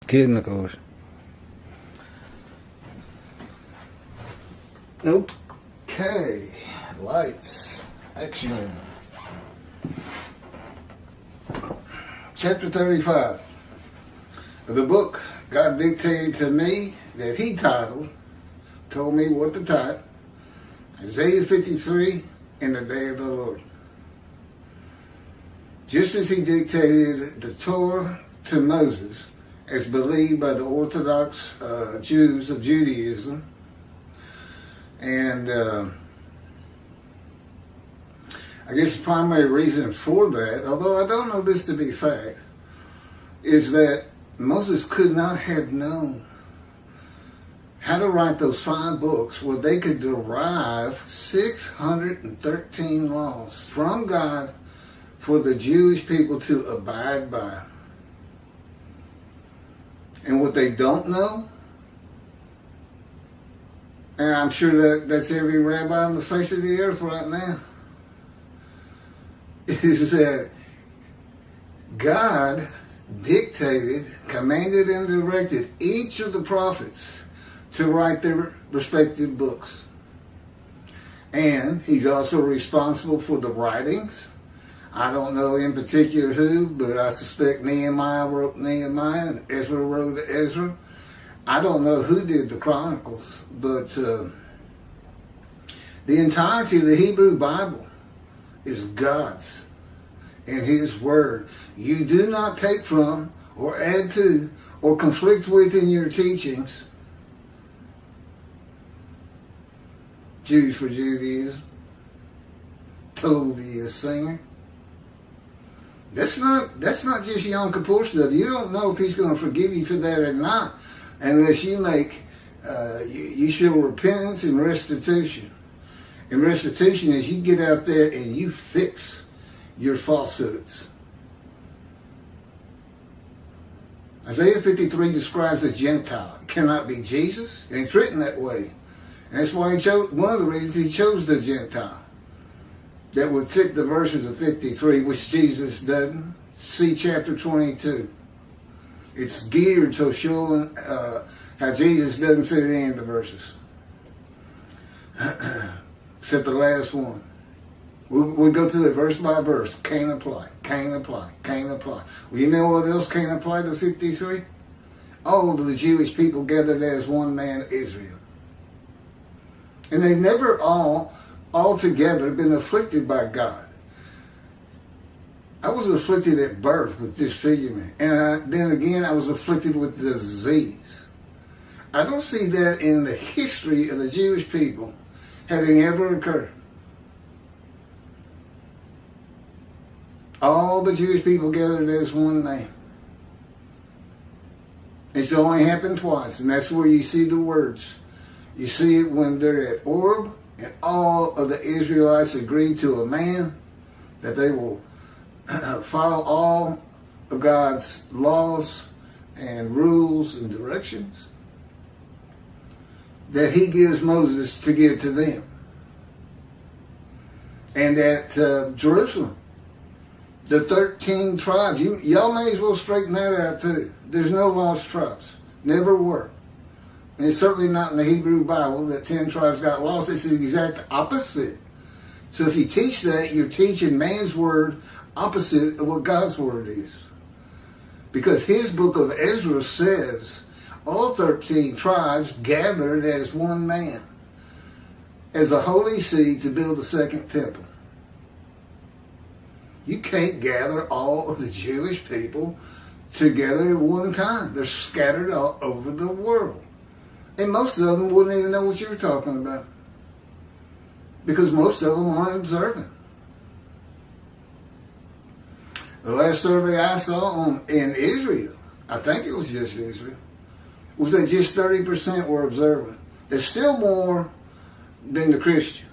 Kidding, of course. Okay, lights, action. Chapter 35 of the book God dictated to me that he told me what to type. Isaiah 53, in the day of the Lord. Just as he dictated the Torah to Moses, as believed by the Orthodox Jews of Judaism, and I guess the primary reason for that, although I don't know this to be fact, is that Moses could not have known how to write those 5 books where they could derive 613 laws from God for the Jewish people to abide by. And what they don't know, and I'm sure that's every rabbi on the face of the earth right now, is that God dictated, commanded, and directed each of the prophets to write their respective books. And he's also responsible for the writings. I don't know in particular who, but I suspect Nehemiah wrote Nehemiah and Ezra wrote Ezra. I don't know who did the Chronicles, but the entirety of the Hebrew Bible is God's and his word. You do not take from or add to or conflict with in your teachings. Jews for Judaism, Toby a singer. That's not just Yom Kippur stuff. You don't know if he's going to forgive you for that or not, unless you make you show repentance and restitution. And restitution is you get out there and you fix your falsehoods. Isaiah 53 describes a Gentile. It cannot be Jesus, and it's written that way. And that's why he chose, one of the reasons he chose the Gentile that would fit the verses of 53, which Jesus doesn't. See chapter 22. It's geared to showing how Jesus doesn't fit in any of the verses. Except the last one. We'll go through it verse by verse. Can't apply, can't apply, can't apply. Well, you know what else can't apply to 53? All of the Jewish people gathered as one man, Israel. And they've never all together been afflicted by God. I was afflicted at birth with disfigurement. And then again, I was afflicted with disease. I don't see that in the history of the Jewish people having ever occurred. All the Jewish people gathered as one name. It's only happened twice, and that's where you see the words. You see it when they're at Orb, and all of the Israelites agree to a man that they will follow all of God's laws and rules and directions that he gives Moses to give to them. And at Jerusalem, the 13 tribes, y'all may as well straighten that out too. There's no lost tribes. Never were. And it's certainly not in the Hebrew Bible that 10 tribes got lost. It's the exact opposite. So if you teach that, you're teaching man's word opposite of what God's word is. Because his book of Ezra says all 13 tribes gathered as one man, as a holy seed to build the second temple. You can't gather all of the Jewish people together at one time. They're scattered all over the world. And most of them wouldn't even know what you were talking about. Because most of them aren't observant. The last survey I saw in Israel, I think it was just Israel, was that just 30% were observant. It's still more than the Christians.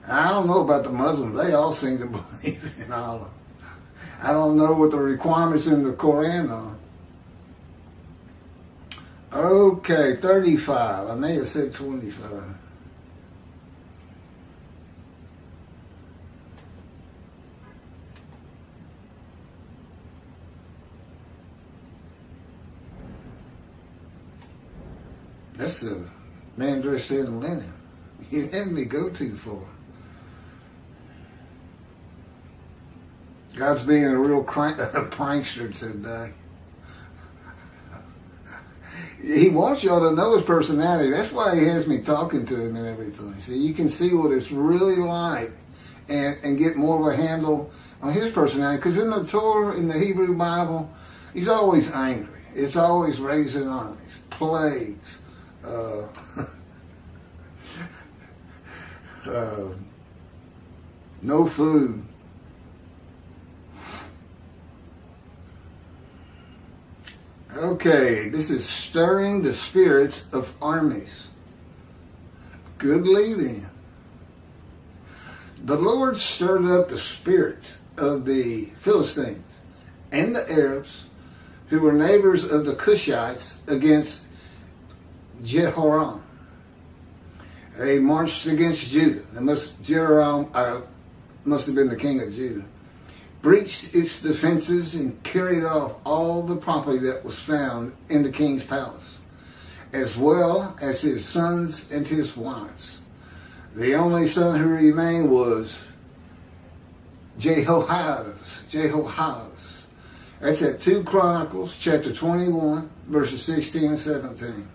I don't know about the Muslims. They all seem to believe in Allah. I don't know what the requirements in the Quran are. Okay, 35. I may have said 25. That's a man dressed in linen. You had me go too far. God's being a real prankster today. He wants y'all to know his personality. That's why he has me talking to him and everything. So you can see what it's really like and get more of a handle on his personality. Because in the Torah, in the Hebrew Bible, he's always angry. It's always raising armies, plagues, no food. Okay, this is stirring the spirits of armies. Good lead-in. The Lord stirred up the spirits of the Philistines and the Arabs, who were neighbors of the Cushites, against Jehoram. They marched against Judah. Jehoram must have been the king of Judah. Breached its defenses and carried off all the property that was found in the king's palace, as well as his sons and his wives. The only son who remained was Jehoahaz. That's at 2 Chronicles, chapter 21, verses 16 and 17.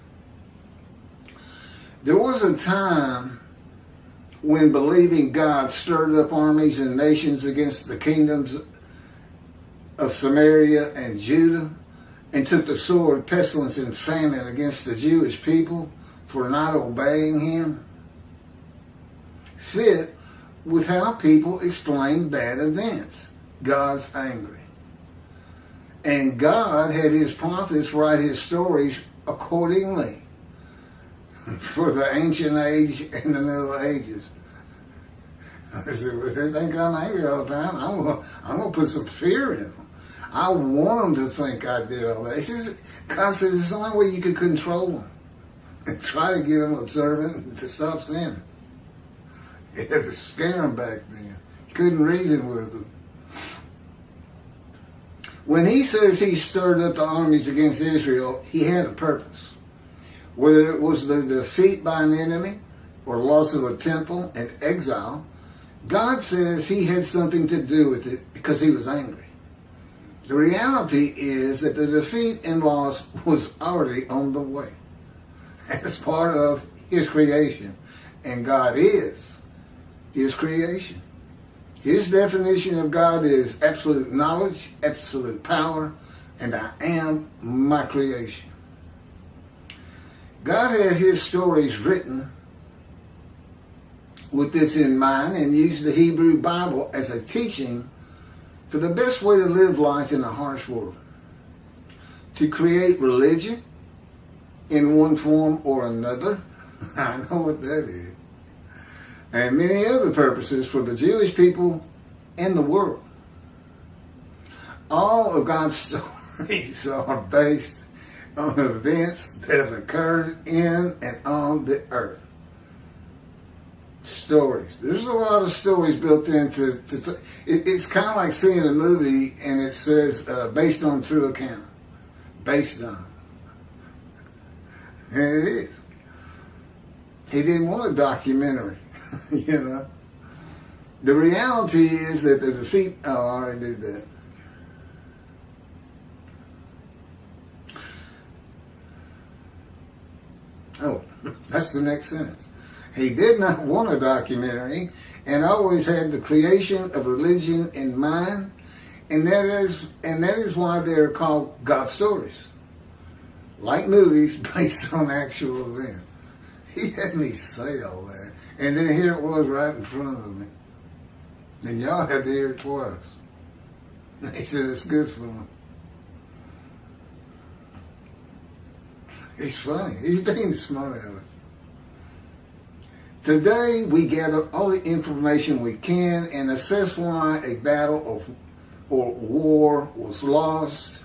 There was a time when believing God stirred up armies and nations against the kingdoms of Samaria and Judah, and took the sword, pestilence, and famine against the Jewish people for not obeying him, fit with how people explain bad events. God's angry. And God had his prophets write his stories accordingly for the ancient age and the Middle Ages. I said, well, they think I'm angry all the time. I'm going to put some fear in them. I want them to think I did all that. God says it's the only way you could control them and try to get them observant to stop sinning. You had to scare them back then. You couldn't reason with them. When he says he stirred up the armies against Israel, he had a purpose. Whether it was the defeat by an enemy or loss of a temple and exile, God says he had something to do with it because he was angry. The reality is that the defeat and loss was already on the way as part of his creation. And God is his creation. His definition of God is absolute knowledge, absolute power, and I am my creation. God had his stories written with this in mind and used the Hebrew Bible as a teaching for the best way to live life in a harsh world. To create religion in one form or another, I know what that is, and many other purposes for the Jewish people and the world. All of God's stories are based on events that have occurred in and on the earth. Stories. There's a lot of stories built into. It's kind of like seeing a movie and it says based on true account. Based on. And it is. He didn't want a documentary, you know. The reality is that the defeat. Oh, I already did that. Oh, that's the next sentence. He did not want a documentary and always had the creation of religion in mind, and that is why they're called God stories. Like movies based on actual events. He had me say all that. And then here it was right in front of me. And y'all had to hear it twice. He said it's good for him. He's funny. He's being smart at it. Today, we gather all the information we can and assess why a battle or war was lost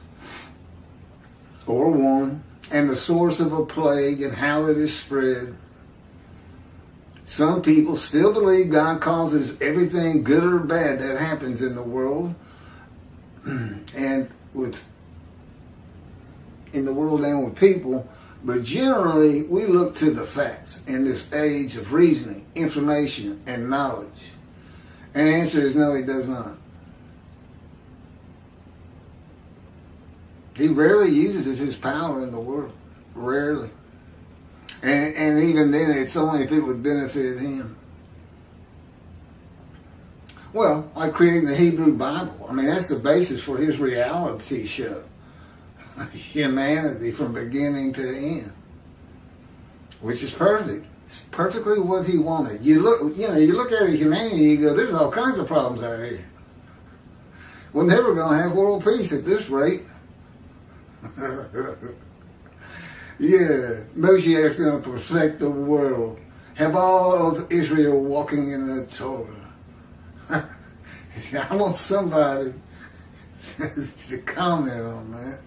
or won, and the source of a plague and how it is spread. Some people still believe God causes everything good or bad that happens in the world and with people But generally, we look to the facts in this age of reasoning, information, and knowledge. And the answer is no, he does not. He rarely uses his power in the world. Rarely. And even then, it's only if it would benefit him. Well, like creating the Hebrew Bible. I mean, that's the basis for his reality show. Humanity from beginning to end. Which is perfect. It's perfectly what he wanted. You look at humanity and you go, there's all kinds of problems out here. We're never going to have world peace at this rate. Yeah, Moshiach's going to perfect the world. Have all of Israel walking in the Torah. I want somebody to comment on that.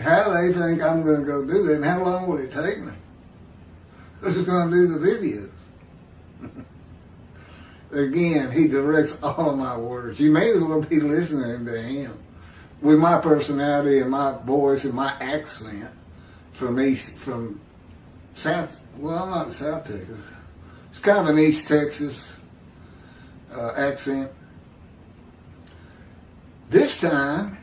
How they think I'm going to go do that, and how long will it take me? Who's going to do the videos? Again, he directs all of my words. You may as well be listening to him. With my personality and my voice and my accent from South, well, I'm not in South Texas. It's kind of an East Texas accent. This time,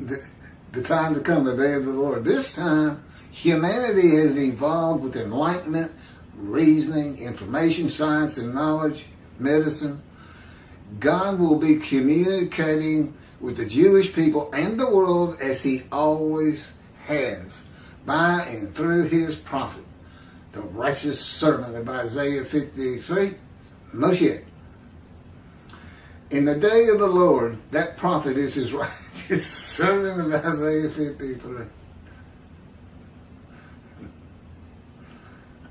the time to come, the day of the Lord. This time, humanity has evolved with enlightenment, reasoning, information, science, and knowledge, medicine. God will be communicating with the Jewish people and the world as he always has, by and through his prophet, the righteous servant of Isaiah 53, Moshiach. In the day of the Lord, that prophet is his righteous servant of Isaiah 53.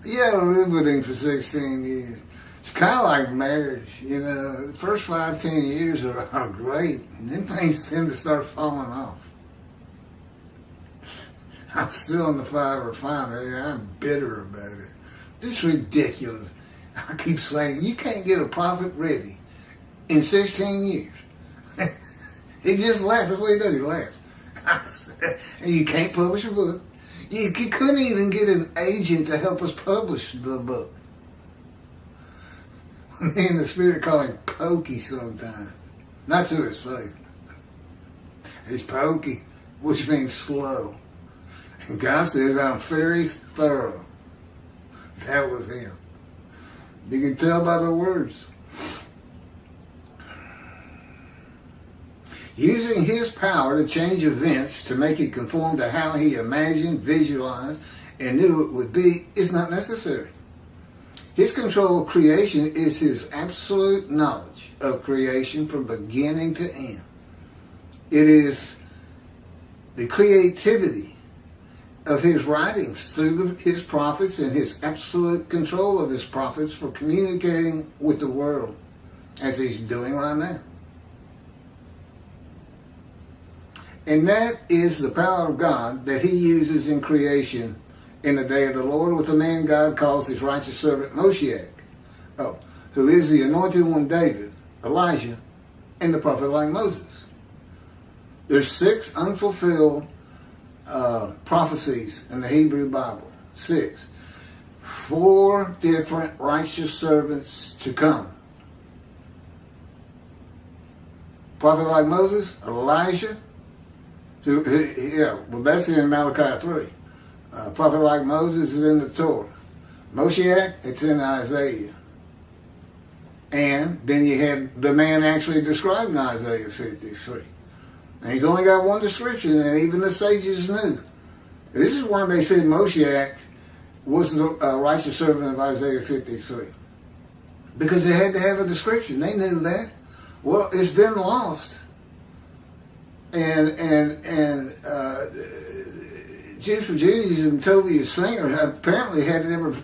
Yeah, I lived with him for 16 years. It's kind of like marriage, the first 5-10 years are great, and then things tend to start falling off. I'm still in the fire of refinement. I'm bitter about it. It's ridiculous. I keep saying, you can't get a prophet ready in 16 years. He just laughs. That's what he does. He laughs. And you can't publish a book. You couldn't even get an agent to help us publish the book. Me and the Spirit call him Pokey sometimes. Not to his face. He's Pokey, which means slow. And God says, I'm very thorough. That was him. You can tell by the words. Using his power to change events to make it conform to how he imagined, visualized, and knew it would be is not necessary. His control of creation is his absolute knowledge of creation from beginning to end. It is the creativity of his writings through his prophets and his absolute control of his prophets for communicating with the world, as he's doing right now. And that is the power of God that he uses in creation in the day of the Lord with the man God calls his righteous servant Moshiach, who is the anointed one David, Elijah, and the prophet like Moses. There's 6 unfulfilled prophecies in the Hebrew Bible. 6. 4 different righteous servants to come. Prophet like Moses, Elijah, that's in Malachi 3. Prophet like Moses is in the Torah. Moshiach, it's in Isaiah. And then you have the man actually described in Isaiah 53. And he's only got one description, and even the sages knew. This is why they said Moshiach was the righteous servant of Isaiah 53. Because they had to have a description. They knew that. Well, it's been lost. And Jews for Judaism, Tobias Singer apparently had never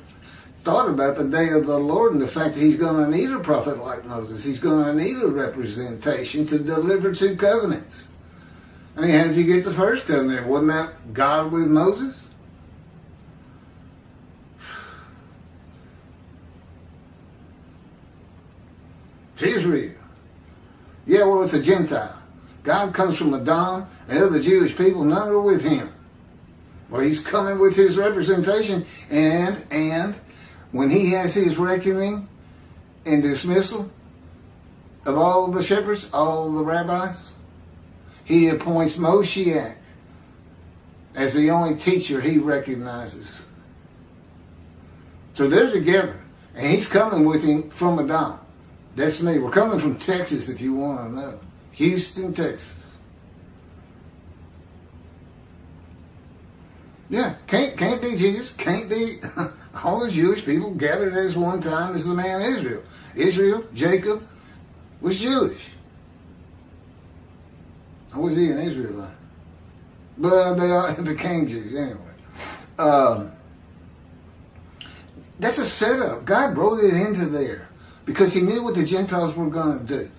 thought about the day of the Lord and the fact that he's going to need a prophet like Moses. He's going to need a representation to deliver 2 covenants. I mean, how did you get the first covenant? Wasn't that God with Moses? It's Israel. Yeah, well, it's a Gentile. God comes from Edom, and other Jewish people, none are with him. Well, he's coming with his representation, and when he has his reckoning and dismissal of all the shepherds, all the rabbis, he appoints Moshiach as the only teacher he recognizes. So they're together, and he's coming with him from Edom. That's me. We're coming from Texas, if you want to know. Houston, Texas. Yeah, can't be Jesus. Can't be all the Jewish people gathered as one time as the man Israel. Israel, Jacob, was Jewish. Or was he an Israelite? But they all became Jews anyway. That's a setup. God wrote it into there because he knew what the Gentiles were going to do.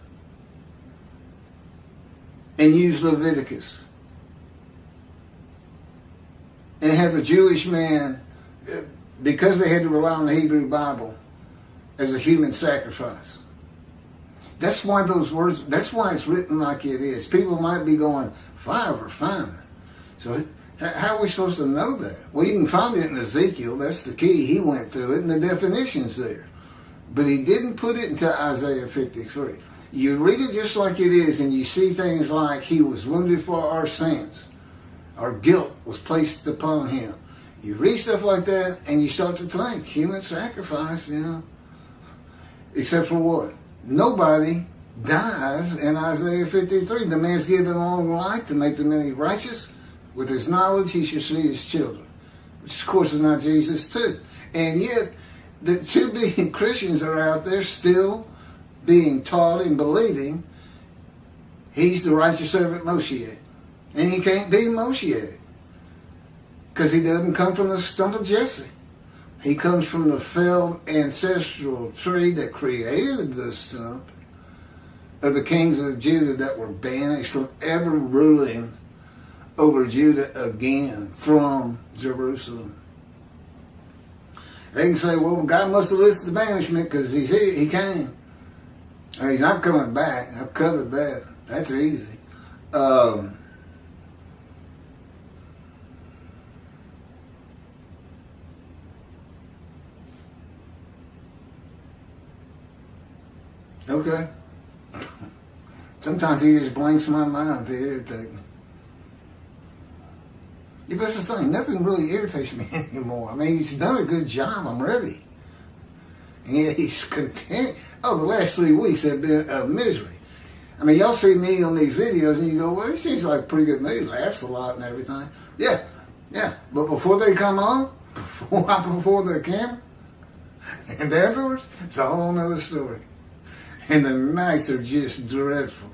And use Leviticus. And have a Jewish man, because they had to rely on the Hebrew Bible, as a human sacrifice. That's why those words, that's why it's written like it is. People might be going, fire or famine. So how are we supposed to know that? Well, you can find it in Ezekiel. That's the key. He went through it, and the definition's there. But he didn't put it into Isaiah 53. You read it just like it is, and you see things like he was wounded for our sins. Our guilt was placed upon him. You read stuff like that, and you start to think, human sacrifice, you know. Except for what? Nobody dies in Isaiah 53. The man's given long life to make the many righteous. With his knowledge, he shall see his children. Which, of course, is not Jesus, too. And yet, the 2 billion Christians are out there still being taught and believing he's the righteous servant Moshiach. And he can't be Moshiach because he doesn't come from the stump of Jesse. He comes from the felled ancestral tree that created the stump of the kings of Judah that were banished from ever ruling over Judah again from Jerusalem. They can say, well, God must have listed the banishment because he came. And he's not coming back. I've covered that. That's easy. Okay. Sometimes he just blanks my mind to irritate me. Yeah, but that's the thing. Nothing really irritates me anymore. I mean, he's done a good job. I'm ready. And yet he's content. Oh, the last 3 weeks have been a misery. I mean, y'all see me on these videos and you go, well, he seems like a pretty good man. He laughs a lot and everything. Yeah. But before they come on, before the camera, and afterwards, it's a whole nother story. And the nights are just dreadful.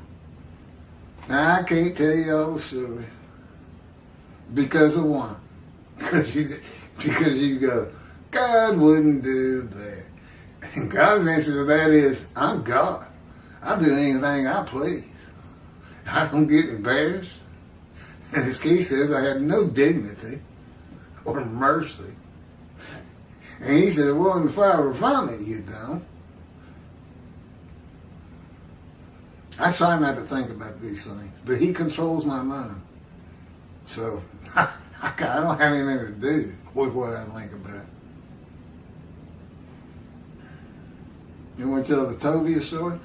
Now, I can't tell you all the story. Because of one. Because you go, God wouldn't do that. And God's answer to that is, I'm God. I'll do anything I please. I don't get embarrassed. And as Keith says, I have no dignity or mercy. And he said, well, in the fire of refinement, you don't. I try not to think about these things, but he controls my mind. So I don't have anything to do with what I think about. You want to tell the Tovia story?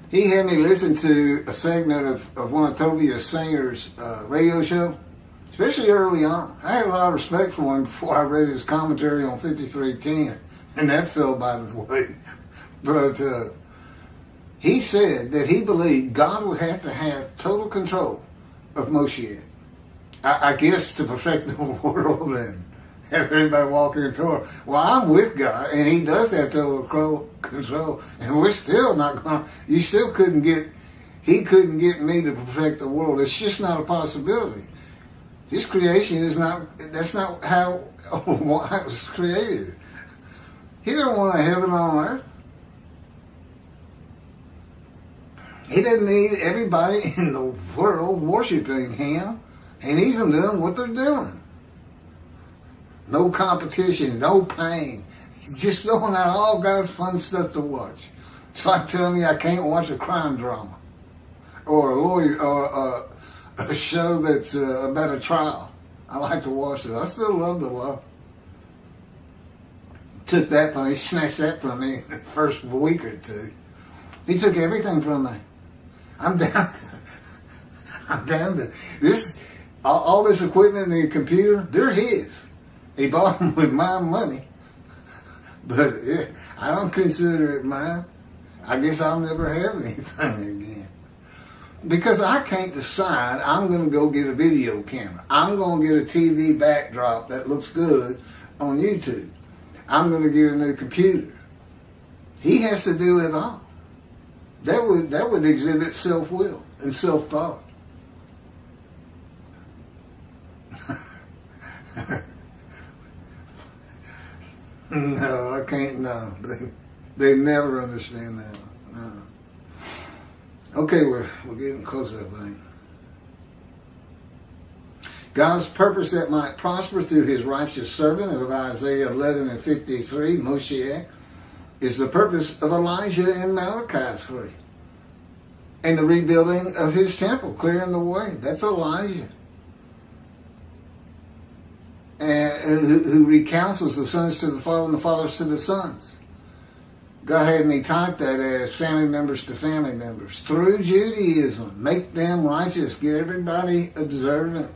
He had me listen to a segment of one of Tovia's singers' radio show, especially early on. I had a lot of respect for him before I read his commentary on 5310, and that fell by the way. But he said that he believed God would have to have total control of Moshiach. I guess to perfect the world and have everybody walk in the door. Well, I'm with God, and he does have total control, and we're still not going to, he couldn't get me to perfect the world. It's just not a possibility. His creation is that's not how it was created. He don't want a heaven on earth. He doesn't need everybody in the world worshiping him. He needs them doing what they're doing. No competition, no pain. He's just throwing out all God's fun stuff to watch. It's like telling me I can't watch a crime drama. or a lawyer, or a show that's about a trial. I like to watch it. I still love the law. Took that from me, snatched that from me the first week or two. He took everything from me. I'm down. I'm down to this. All this equipment and the computer, they're his. He bought them with my money. But I don't consider it mine. I guess I'll never have anything again. Because I can't decide I'm going to go get a video camera. I'm going to get a TV backdrop that looks good on YouTube. I'm going to get a new computer. He has to do it all. That would exhibit self-will and self-thought. No, I can't. No, they never understand that. No. Okay, we're getting close, I think. God's purpose that might prosper through his righteous servant of Isaiah 11 and 53, Moshiach, is the purpose of Elijah in Malachi 3. And the rebuilding of his temple, clearing the way. That's Elijah. And who recounsels the sons to the father and the fathers to the sons. God had me type that as family members to family members. Through Judaism, make them righteous, get everybody observant.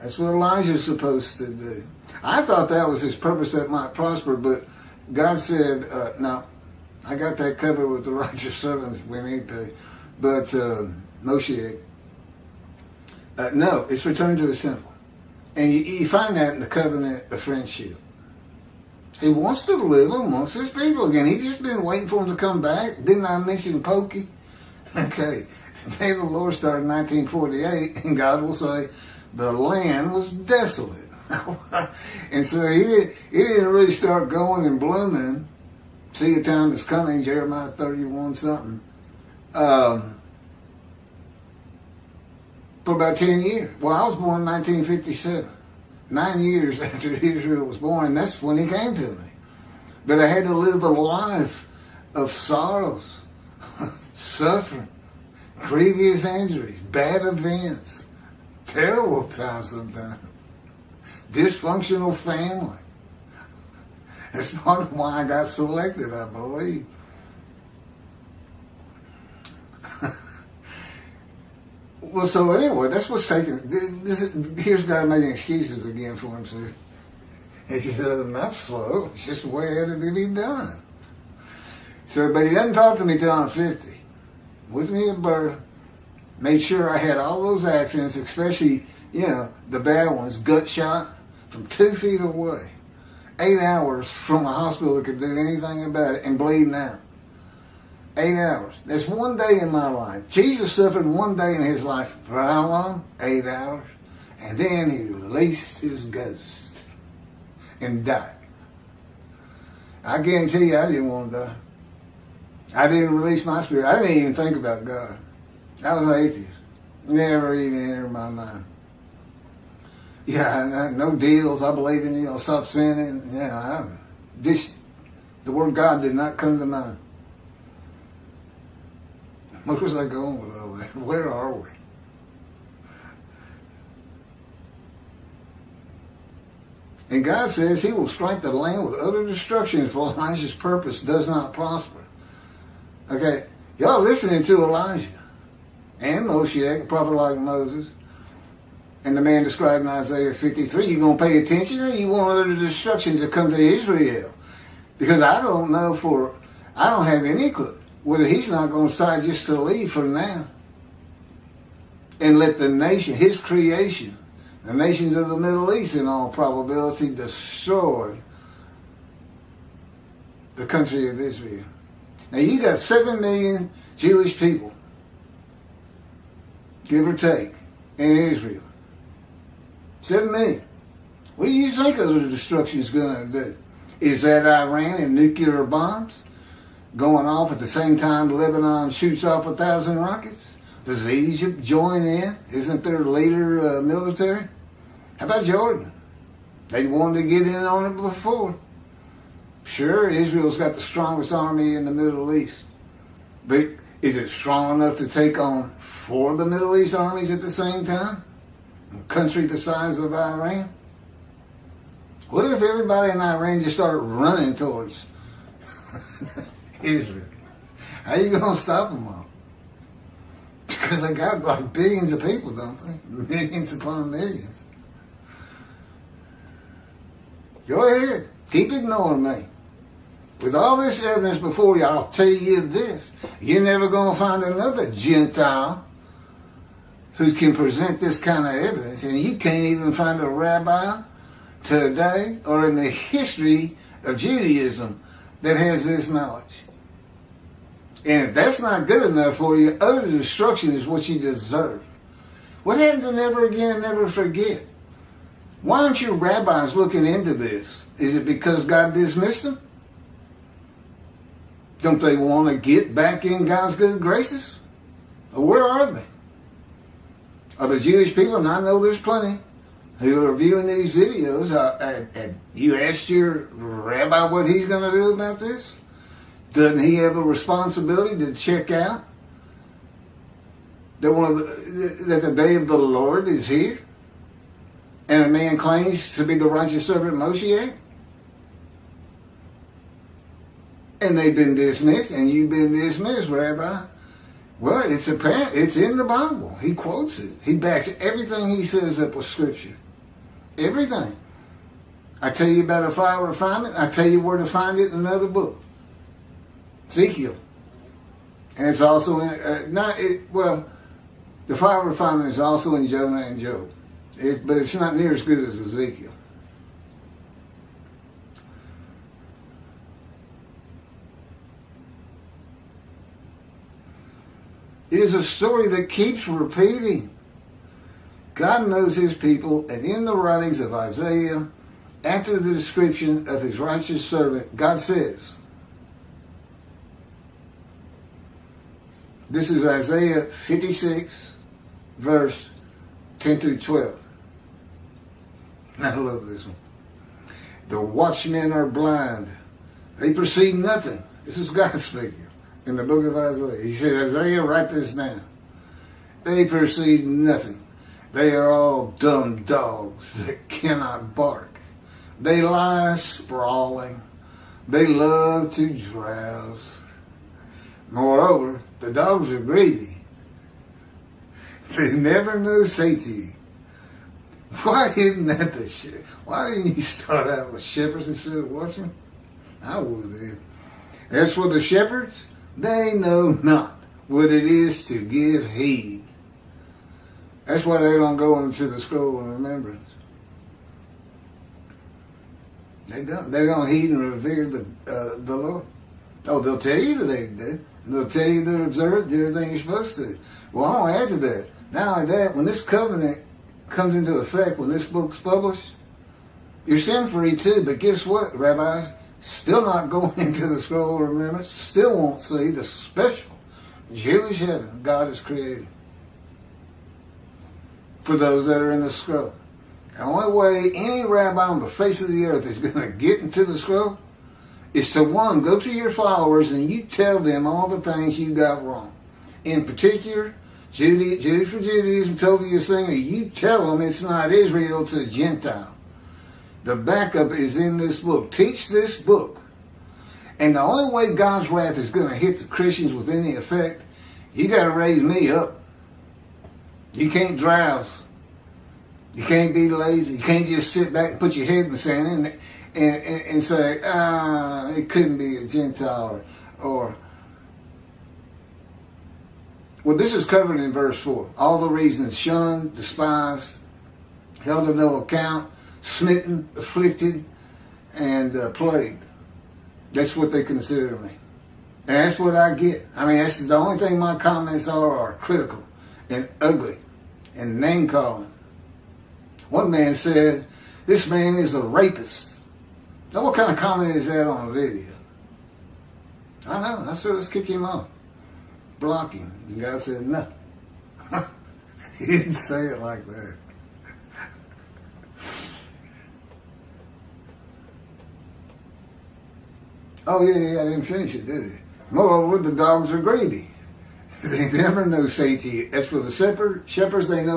That's what Elijah's supposed to do. I thought that was his purpose that might prosper, but God said, no, I got that covered with the righteous servants we need to. But Moshe, no, it's returned to his temple. And you find that in the covenant of friendship. He wants to live amongst his people again. He's just been waiting for them to come back. Didn't I mention Pokey? Okay. The day of the Lord started in 1948, and God will say, the land was desolate. And so he didn't really start going and blooming. See, a time is coming, Jeremiah 31 something. For about 10 years. Well, I was born in 1957. 9 years after Israel was born, and that's when he came to me. But I had to live a life of sorrows, suffering, grievous injuries, bad events, terrible times sometimes, dysfunctional family. That's part of why I got selected, I believe. Well, so anyway, that's what's taking. Here's God making excuses again for himself. He said, I'm not slow. It's just the way it had to be done. So, but he doesn't talk to me till I'm 50. With me at birth, made sure I had all those accidents, especially, the bad ones, gut shot from 2 feet away. 8 hours from a hospital that could do anything about it and bleeding out. 8 hours. That's one day in my life. Jesus suffered one day in his life. For how long? 8 hours. And then he released his ghost and died. I guarantee you I didn't want to die. I didn't release my spirit. I didn't even think about God. I was an atheist. Never even entered my mind. Yeah, no deals. I believe in, stop sinning. The word God did not come to mind. Where was I going with all that? Where are we? And God says he will strike the land with utter destruction if Elijah's purpose does not prosper. Okay, y'all listening to Elijah and Moshe, a prophet like Moses, and the man described in Isaiah 53. You going to pay attention, or you want utter destruction to come to Israel? Because I don't have any clue whether he's not going to decide just to leave for now and let the nation, his creation, the nations of the Middle East in all probability, destroy the country of Israel. Now you got 7 million Jewish people, give or take, in Israel. 7 million. What do you think of the destruction is going to do? Is that Iran and nuclear bombs going off at the same time Lebanon shoots off 1,000 rockets? Does Egypt join in? Isn't their leader military? How about Jordan? They wanted to get in on it before. Sure, Israel's got the strongest army in the Middle East. But Is it strong enough to take on 4 of the Middle East armies at the same time? A country the size of Iran? What if everybody in Iran just started running towards Israel? How you going to stop them all? Because they got like billions of people, don't they? Millions upon millions. Go ahead. Keep ignoring me. With all this evidence before you, I'll tell you this. You're never going to find another Gentile who can present this kind of evidence. And you can't even find a rabbi today or in the history of Judaism that has this knowledge. And if that's not good enough for you, utter destruction is what you deserve. What happened to never again, never forget? Why aren't your rabbis looking into this? Is it because God dismissed them? Don't they want to get back in God's good graces? Or where are they? Are the Jewish people, and I know there's plenty, who are viewing these videos, have you asked your rabbi what he's going to do about this? Doesn't he have a responsibility to check out that that the day of the Lord is here? And a man claims to be the righteous servant Moshiach? And they've been dismissed, and you've been dismissed, Rabbi. Well, it's apparent. It's in the Bible. He quotes it. He backs everything he says up with Scripture. Everything. I tell you about a fire refinement. I tell you where to find it in another book. Ezekiel. And it's also in, the fire refinement is also in Jonah and Job. But it's not near as good as Ezekiel. It is a story that keeps repeating. God knows his people, and in the writings of Isaiah, after the description of his righteous servant, God says, this is Isaiah 56, verse 10 through 12. I love this one. The watchmen are blind. They perceive nothing. This is God speaking in the book of Isaiah. He said, Isaiah, write this down. They perceive nothing. They are all dumb dogs that cannot bark. They lie sprawling. They love to drowse. Moreover, the dogs are greedy. They never know satiety. Why isn't that the shit? Why didn't you start out with shepherds instead of watchmen? I would have. As for the shepherds, they know not what it is to give heed. That's why they don't go into the scroll of remembrance. They don't. They don't heed and revere the Lord. Oh, they'll tell you that they do. They'll tell you to observe, do everything you're supposed to. Well, I want to add to that. Not only that, when this covenant comes into effect, when this book's published, you're sin free too. But guess what, rabbis? Still not going into the scroll of remembrance. Still won't see the special Jewish heaven God has created for those that are in the scroll. The only way any rabbi on the face of the earth is going to get into the scroll is to, one, go to your followers and you tell them all the things you got wrong. In particular, Jews for Judaism, Tobias Singer, you tell them it's not Israel, it's a Gentile. The backup is in this book. Teach this book. And the only way God's wrath is going to hit the Christians with any effect, you got to raise me up. You can't drowse. You can't be lazy. You can't just sit back and put your head in the sand and say, it couldn't be a Gentile or well, this is covered in verse 4. All the reasons: shunned, despised, held of no account, smitten, afflicted, and plagued. That's what they consider me. And that's what I get. I mean, that's the only thing my comments are critical and ugly and name-calling. One man said, this man is a rapist. Now, what kind of comment is that on a video? I know. I said, let's kick him off. Block him. The guy said, no. He didn't say it like that. Oh, yeah, I didn't finish it, did he? Moreover, the dogs are greedy. They never know safety. As for the shepherds, they know